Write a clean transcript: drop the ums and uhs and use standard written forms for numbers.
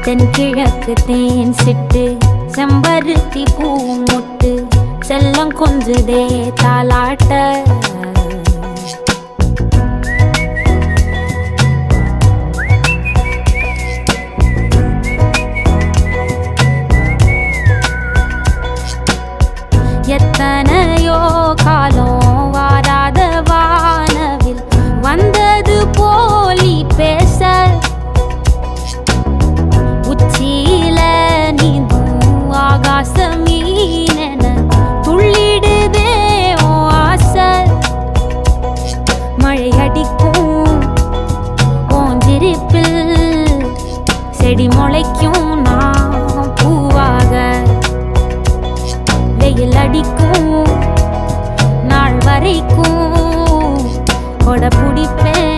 தென்கிழக்கு தேன் சிட்டு செம்பருத்தி பூ முட்டு செல்லம் கொஞ்சுதே தாலாட்ட எத்தனையோ காலம் வாராத வானவில் வந்தது போலி பேச உச்சியில நீந்தும் ஆகாச மீனென துள்ளிடுதே ஓ ஆசை மழை அடிக்கும் ஓஞ்சிருப்பில் செடி முளைக்கும் நான் பூவாக வெயில் அடிக்கும் நாள் வரைக்கும் கொடை பிடிப்பேன்